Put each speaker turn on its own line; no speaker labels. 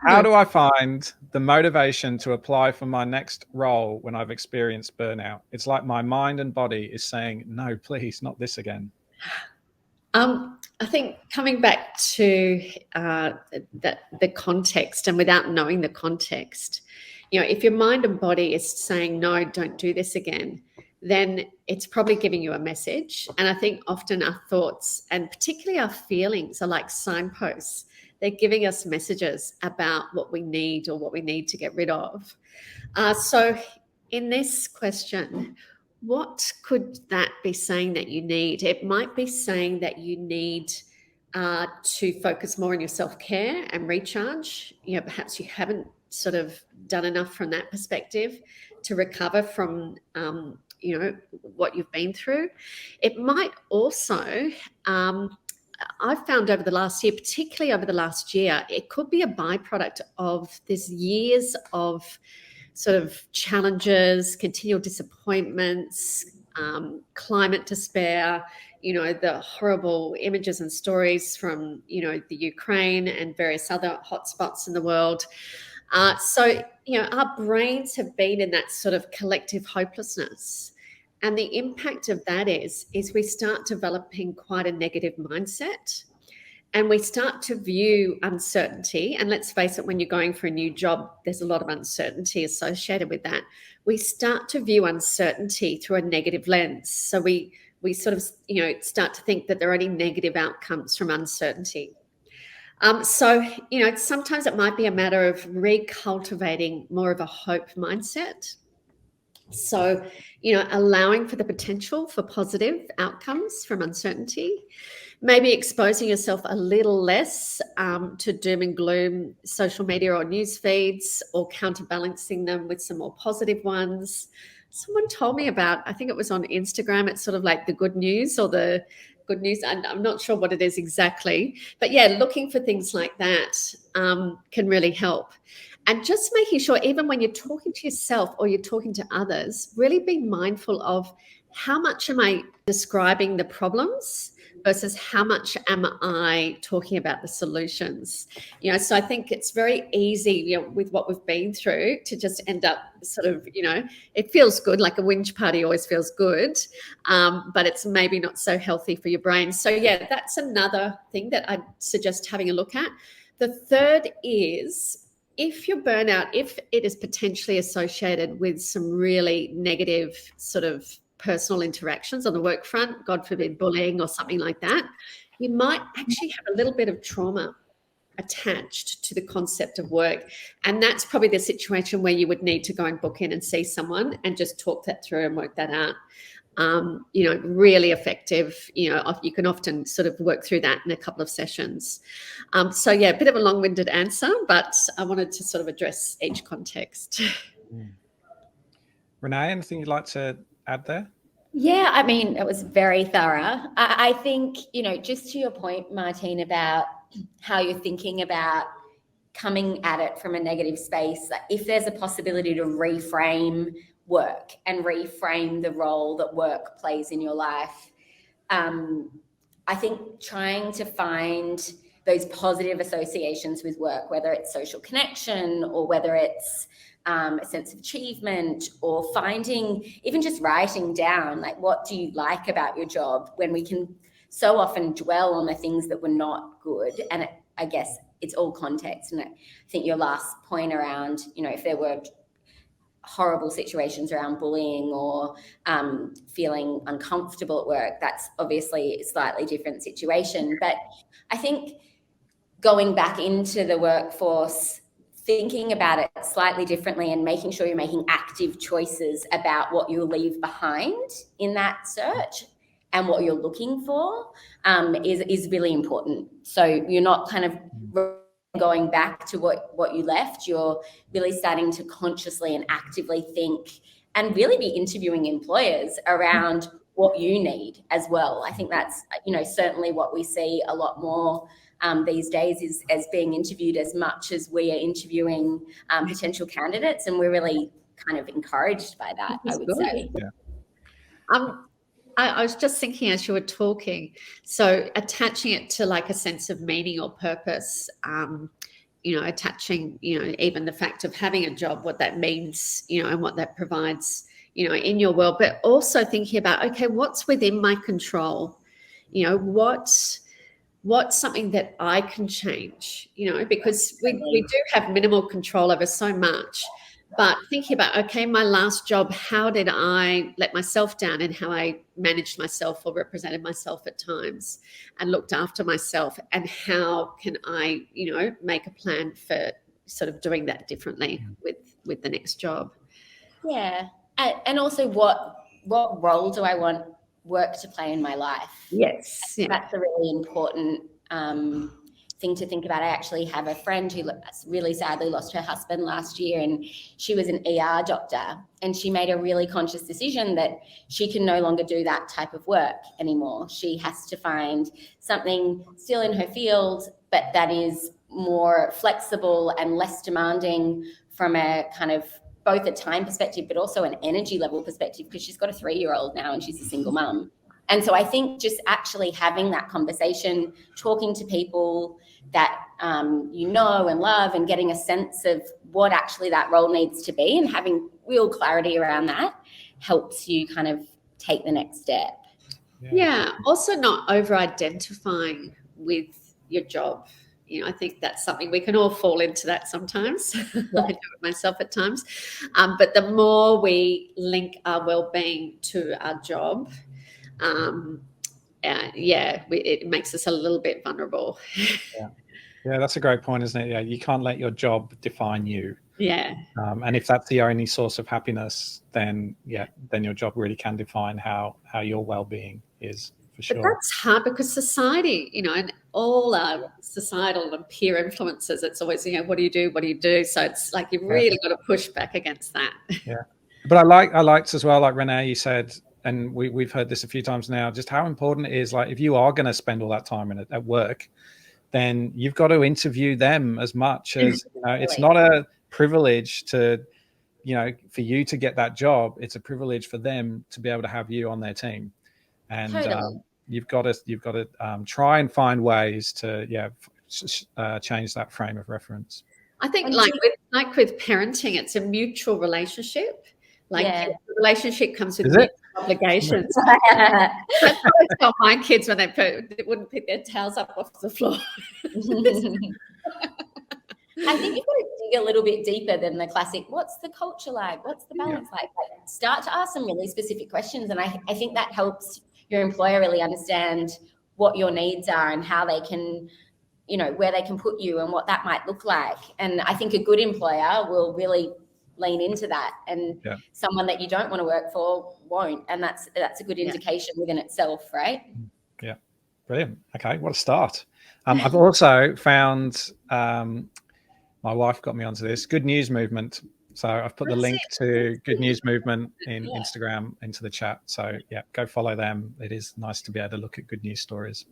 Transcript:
How do I find the motivation to apply for my next role when I've experienced burnout? It's like my mind and body is saying, no, please, not this again.
I think coming back to the context, and without knowing the context, if your mind and body is saying, no, don't do this again, then it's probably giving you a message. And I think often our thoughts and particularly our feelings are like signposts. They're giving us messages about what we need or what we need to get rid of. So in this question, what could that be saying that you need? It might be saying that you need to focus more on your self-care and recharge. Perhaps you haven't sort of done enough from that perspective to recover from, what you've been through. It might also, I've found over the last year, particularly over the last year, it could be a byproduct of this years of sort of challenges, continual disappointments, climate despair, the horrible images and stories from, the Ukraine and various other hotspots in the world. So our brains have been in that sort of collective hopelessness. And the impact of that is we start developing quite a negative mindset. And we start to view uncertainty. And let's face it, when you're going for a new job, there's a lot of uncertainty associated with that. We start to view uncertainty through a negative lens. So we sort of, start to think that there are only negative outcomes from uncertainty. Sometimes it might be a matter of recultivating more of a hope mindset. So, allowing for the potential for positive outcomes from uncertainty. Maybe exposing yourself a little less to doom and gloom social media or news feeds, or counterbalancing them with some more positive ones. Someone told me about, I think it was on Instagram, it's sort of like the good news or the good news. And I'm not sure what it is exactly. But yeah, looking for things like that can really help. And just making sure, even when you're talking to yourself or you're talking to others, really be mindful of how much am I describing the problems versus how much am I talking about the solutions? So I think it's very easy, with what we've been through, to just end up sort of, it feels good, like a whinge party always feels good, but it's maybe not so healthy for your brain. So yeah, that's another thing that I'd suggest having a look at. The third is, if your burnout, if it is potentially associated with some really negative sort of personal interactions on the work front, God forbid bullying or something like that, you might actually have a little bit of trauma attached to the concept of work. And that's probably the situation where you would need to go and book in and see someone and just talk that through and work that out. Really effective. You can often sort of work through that in a couple of sessions. So yeah, a bit of a long-winded answer, but I wanted to sort of address each context.
Renee, anything you'd like to add there?
Yeah, I mean, it was very thorough. I think, just to your point, Martine, about how you're thinking about coming at it from a negative space, like if there's a possibility to reframe work and reframe the role that work plays in your life, I think trying to find those positive associations with work, whether it's social connection or whether it's a sense of achievement, or finding, even just writing down, like, what do you like about your job, when we can so often dwell on the things that were not good. And I guess it's all context. And I think your last point around, if there were horrible situations around bullying or feeling uncomfortable at work, that's obviously a slightly different situation. But I think going back into the workforce, thinking about it slightly differently and making sure you're making active choices about what you'll leave behind in that search and what you're looking for is really important. So you're not kind of going back to what you left. You're really starting to consciously and actively think and really be interviewing employers around what you need as well. I think that's, certainly what we see a lot more these days is as being interviewed as much as we are interviewing potential candidates, and we're really kind of encouraged by that, I would say.
Yeah.
I was just thinking as you were talking, so attaching it to like a sense of meaning or purpose, attaching, even the fact of having a job, what that means, and what that provides, in your world, but also thinking about, okay, what's within my control? What's something that I can change, because we do have minimal control over so much. But thinking about, okay, my last job, how did I let myself down and how I managed myself or represented myself at times and looked after myself, and how can I, make a plan for sort of doing that differently with the next job.
Yeah. And also what role do I want work to play in my life?
Yes. Yeah.
That's a really important thing to think about. I actually have a friend who really sadly lost her husband last year, and she was an ER doctor, and she made a really conscious decision that she can no longer do that type of work anymore. She has to find something still in her field, but that is more flexible and less demanding from a kind of both a time perspective, but also an energy level perspective, because she's got a 3-year-old now and she's a single mum. And so I think just actually having that conversation, talking to people that and love, and getting a sense of what actually that role needs to be and having real clarity around that helps you kind of take the next step.
Yeah. Also not over-identifying with your job. I think that's something we can all fall into that sometimes. Yeah. I do it myself at times. But the more we link our well-being to our job, it makes us a little bit vulnerable.
Yeah, that's a great point, isn't it? Yeah, you can't let your job define you.
Yeah.
And if that's the only source of happiness, then your job really can define how your well-being is, for sure.
But that's hard because society, and all our societal and peer influences, it's always, what do you do? What do you do? So it's like you've really got to push back against that.
Yeah. But I liked as well, like Renee, you said, and we've heard this a few times now, just how important it is, like, if you are going to spend all that time at work, then you've got to interview them as much as, it's not a privilege to, for you to get that job. It's a privilege for them to be able to have you on their team. And
Totally.
You've got to try and find ways to change that frame of reference.
I think like with parenting, it's a mutual relationship. The relationship comes with mutual obligations. That's what I tell my kids when they wouldn't pick their towels up off the floor.
I think you've got to dig a little bit deeper than the classic, what's the culture like? What's the balance like? Start to ask some really specific questions. And I think that helps your employer really understand what your needs are and how they can, where they can put you and what that might look like. And I think a good employer will really lean into that, and someone that you don't want to work for won't. And that's a good indication within itself, right?
Yeah. Brilliant. Okay. What a start. I've also found, my wife got me onto this Good News Movement. So I've put the link to Good News Movement in Instagram into the chat. So go follow them. It is nice to be able to look at good news stories.